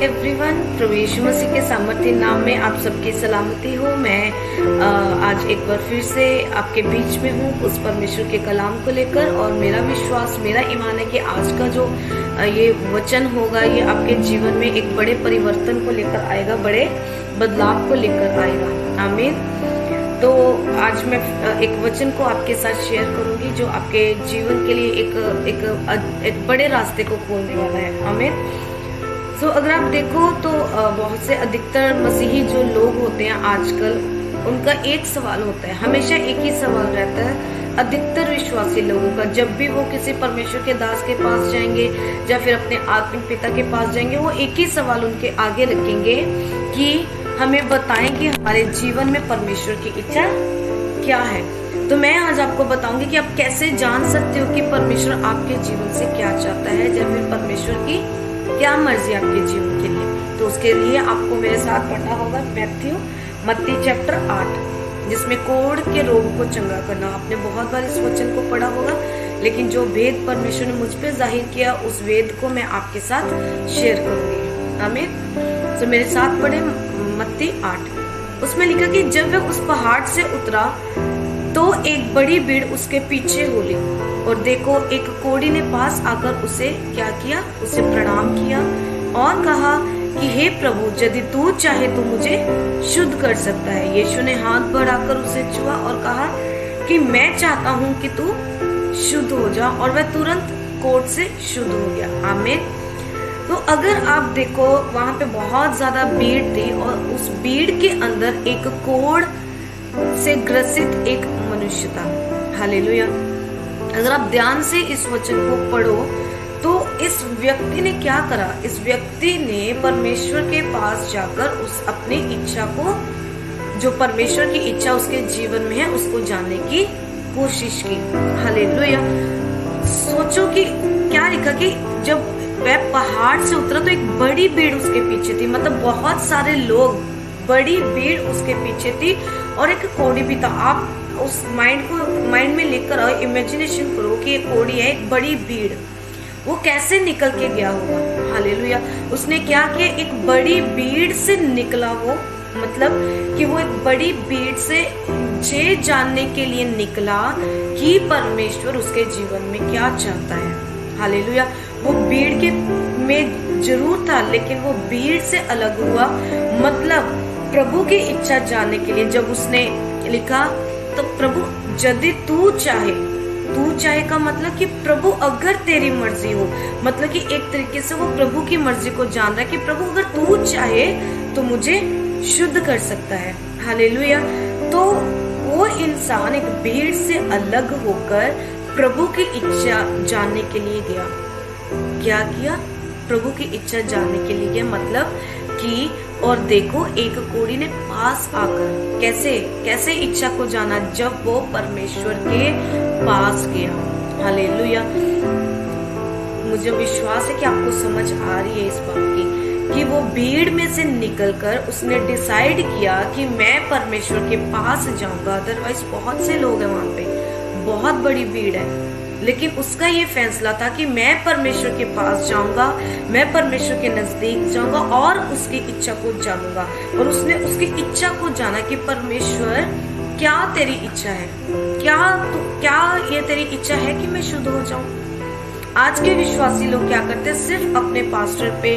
Everyone, प्रभु यीशु मसीह के सामर्थ्य नाम में आप सबकी सलामती हो। मैं आज एक बार फिर से आपके बीच में हूँ उस परमेश्वर के कलाम को लेकर, और मेरा विश्वास, मेरा ईमान है कि आज का जो ये वचन होगा ये आपके जीवन में एक बड़े परिवर्तन को लेकर आएगा, बड़े बदलाव को लेकर आएगा। आमीन। तो आज मैं एक वचन को आपके साथ शेयर करूंगी जो आपके जीवन के लिए एक बड़े रास्ते को खोलने वाला है। आमीन। तो अगर आप देखो तो बहुत से अधिकतर मसीही जो लोग होते हैं आजकल, उनका एक सवाल होता है, हमेशा एक ही सवाल रहता है अधिकतर विश्वासी लोगों का। जब भी वो किसी परमेश्वर के दास के पास जाएंगे या फिर अपने आत्मिक पिता के पास जाएंगे, वो एक ही सवाल उनके आगे रखेंगे कि हमें बताएं कि हमारे जीवन में परमेश्वर की इच्छा क्या है। तो मैं आज आपको बताऊंगी कि आप कैसे जान सकते हो कि परमेश्वर आपके जीवन से क्या चाहता है, या फिर परमेश्वर की क्या मर्जी आपके जीवन के लिए। तो उसके लिए आपको मेरे साथ पढ़ना होगा मत्ती चैप्टर 8, जिसमें कोढ़ के रोग को चंगा करना। आपने बहुत बार इस वचन को पढ़ा होगा, लेकिन जो वेद परमेश्वर ने मुझ पे जाहिर किया, उस वेद को मैं आपके साथ शेयर करूंगी। आमीन। तो मेरे साथ पढ़े मत्ती 8। उसमें लिखा कि जब वह उस पहाड़ से उतरा तो एक बड़ी भीड़ उसके पीछे हो ली, और देखो एक कोढ़ी ने पास आकर उसे क्या किया, उसे प्रणाम किया और कहा कि हे प्रभु, यदि तू चाहे तो मुझे शुद्ध कर सकता है। यीशु ने हाथ बढ़ाकर उसे छुआ और कहा कि मैं चाहता हूँ कि तू शुद्ध हो जा, और वह तुरंत कोढ़ से शुद्ध हो गया। आमीन। तो अगर आप देखो, वहां पे बहुत ज्यादा भीड़ थी, और उस भीड़ के अंदर एक कोढ़ से ग्रसित एक मनुष्य था। हालेलुया। अगर आप ध्यान से इस वचन को पढ़ो तो इस व्यक्ति ने क्या करा, इस व्यक्ति ने परमेश्वर के पास जाकर उस अपनी इच्छा को, जो परमेश्वर की इच्छा उसके जीवन में है, उसको जानने की कोशिश की। हालेलुया। सोचो कि क्या लिखा कि जब वह पहाड़ से उतरा तो एक बड़ी भीड़ उसके पीछे थी, मतलब बहुत सारे लोग, बड़ी भीड़ उसके पीछे थी, और एक कोढ़ी भी था। आप उस माइंड में लेकर आओ, इमेजिनेशन करो कि एक कोढ़ी है, एक बड़ी भीड़, वो कैसे निकल के गया होगा। हालेलुया। उसने क्या किया, एक बड़ी भीड़ से निकला वो, मतलब कि वो एक बड़ी भीड़ से ये जानने के लिए निकला कि परमेश्वर उसके जीवन में क्या चाहता है। हालेलुया। वो भीड़ के में जरूर था, लेकिन वो भीड़ से अलग हुआ, मतलब प्रभु की इच्छा जानने के लिए। जब उसने लिखा तो प्रभु यदि तू चाहे का मतलब कि प्रभु अगर तेरी मर्जी हो, मतलब कि एक तरीके से वो प्रभु की मर्जी को जान रहा है कि प्रभु अगर तू चाहे तो मुझे शुद्ध कर सकता है। हालेलुया। तो वो इंसान एक भीड़ से अलग होकर प्रभु की इच्छा जानने के लिए गया। क्या किया? प्रभु की इच्छा जानने के लिए गया, मतलब कि और देखो एक कोढ़ी ने पास आकर कैसे इच्छा को जाना, जब वो परमेश्वर के पास गया। हालेलुया। मुझे विश्वास है कि आपको समझ आ रही है इस बात की कि वो भीड़ में से निकलकर उसने डिसाइड किया कि मैं परमेश्वर के पास जाऊंगा। अदरवाइज बहुत से लोग हैं वहां पे, बहुत बड़ी भीड़ है, लेकिन उसका ये फैसला था कि मैं परमेश्वर के पास जाऊंगा, मैं परमेश्वर के नजदीक जाऊंगा और उसकी इच्छा को जानूंगा। और उसने उसकी इच्छा को जाना कि परमेश्वर क्या तेरी इच्छा है, क्या ये तेरी इच्छा है कि मैं शुद्ध हो जाऊं। आज के विश्वासी लोग क्या करते हैं, सिर्फ अपने पास्टर पे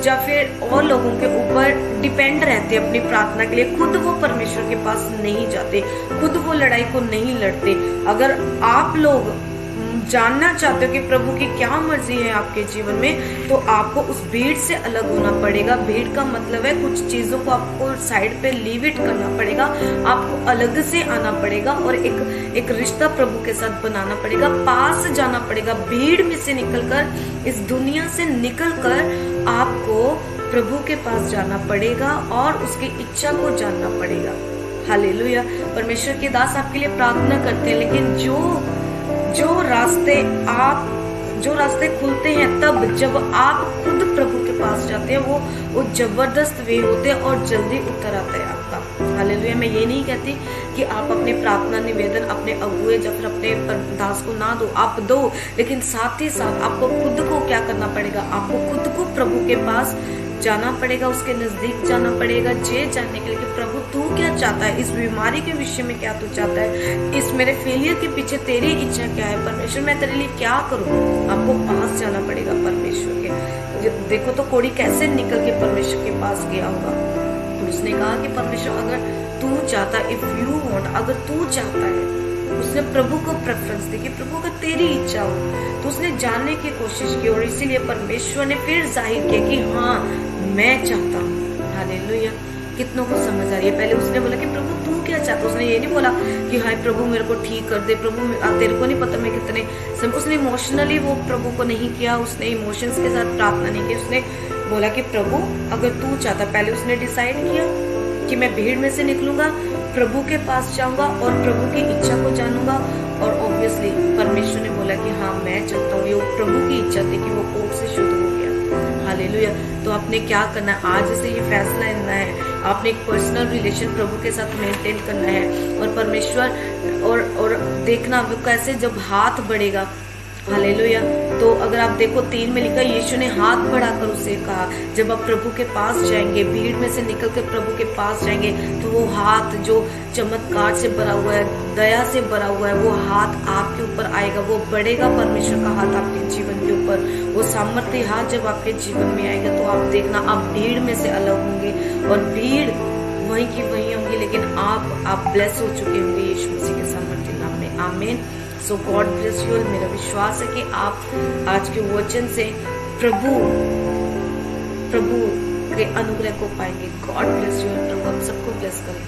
या फिर और लोगों के ऊपर डिपेंड रहते अपनी प्रार्थना के लिए। खुद वो परमेश्वर के पास नहीं जाते, खुद वो लड़ाई को नहीं लड़ते। अगर आप लोग जानना चाहते हो कि प्रभु की क्या मर्जी है आपके जीवन में, तो आपको उस भीड़ से अलग होना पड़ेगा। भीड़ का मतलब है कुछ चीजों को आपको साइड पे लीव इट करना पड़ेगा, आपको अलग से आना पड़ेगा और एक रिश्ता प्रभु के साथ बनाना पड़ेगा, पास जाना पड़ेगा। भीड़ में से निकलकर, इस दुनिया से निकलकर आपको प्रभु के पास जाना पड़ेगा और उसकी इच्छा को जानना पड़ेगा। हालेलुया। परमेश्वर के दास आपके लिए प्रार्थना करते हैं, लेकिन जो रास्ते खुलते हैं तब जब आप खुद प्रभु के पास जाते हैं, वो जबरदस्त वे होते हैं और जल्दी उत्तर आता है आपका। हालेलुया। मैं ये नहीं कहती कि आप अपने प्रार्थना निवेदन अपने अगुए या फिर अपने दास को ना दो, आप दो, लेकिन साथ ही साथ आपको खुद को क्या करना पड़ेगा, आपको खुद को प्रभु के पास जाना पड़ेगा, उसके नजदीक जाना पड़ेगा ये जानने के लिए कि प्रभु तू क्या चाहता है, इस बीमारी के विषय में क्या तू चाहता है, इस मेरे फेलियर के पीछे तेरी इच्छा क्या है परमेश्वर, मैं तेरे लिए क्या करूं। आपको पास जाना पड़ेगा परमेश्वर के। देखो तो कोड़ी कैसे निकल के परमेश्वर के पास गया होगा। उसने कहा कि परमेश्वर अगर तू चाहता, इफ यू वांट, अगर तू चाहता है, उसने प्रभु को प्रेफरेंस दी कि प्रभु का तेरी इच्छा हो, तो उसने जानने की कोशिश की और इसीलिए परमेश्वर ने फिर जाहिर किया कि हाँ मैं चाहता हूँ। हालेलुया। कितनों को समझ आ रही है। पहले उसने बोला कि प्रभु तू क्या चाहता, उसने ये नहीं बोला कि हाय प्रभु मेरे को ठीक कर दे, प्रभु तेरे को नहीं पता मैं कितने उसने इमोशनली वो प्रभु को नहीं किया, उसने इमोशंस के साथ प्रार्थना नहीं की। उसने बोला कि प्रभु अगर तू चाहता, पहले उसने डिसाइड किया कि मैं भीड़ में से निकलूंगा, प्रभु के पास जाऊंगा और प्रभु की इच्छा को जानूंगा। और ऑब्वियसली परमेश्वर ने बोला कि हाँ मैं चाहता हूँ, ये प्रभु की इच्छा थी कि वो कोर्ट से शुद्ध हो गया। हालेलुया। तो आपने क्या करना है, आज से ये फैसला लेना है, आपने एक पर्सनल रिलेशन प्रभु के साथ मेंटेन करना है और परमेश्वर और देखना वो कैसे जब हाथ बढ़ेगा। हालेलुया। तो अगर आप देखो 3 में लिखा, यीशु ने हाथ बढ़ाकर उसे कहा, जब आप प्रभु के पास जाएंगे, भीड़ में से निकल कर प्रभु के पास जाएंगे, तो वो हाथ जो चमत्कार से भरा हुआ है, दया से भरा हुआ है, वो हाथ आपके ऊपर आएगा, वो बढ़ेगा परमेश्वर का हाथ आपके जीवन के ऊपर। वो सामर्थ्य हाथ जब आपके जीवन में आएगा तो आप देखना आप भीड़ में से अलग होंगे और भीड़ वहीं की वहीं होंगी, लेकिन आप ब्लेस हो चुके होंगे यीशु मसीह के सामर्थ्य नाम में। आमीन। सो गॉड ब्लेस यू। मेरा विश्वास है कि आप आज के वचन से प्रभु के अनुग्रह को पाएंगे। God bless you. प्रभु आप सबको ब्लेस करें।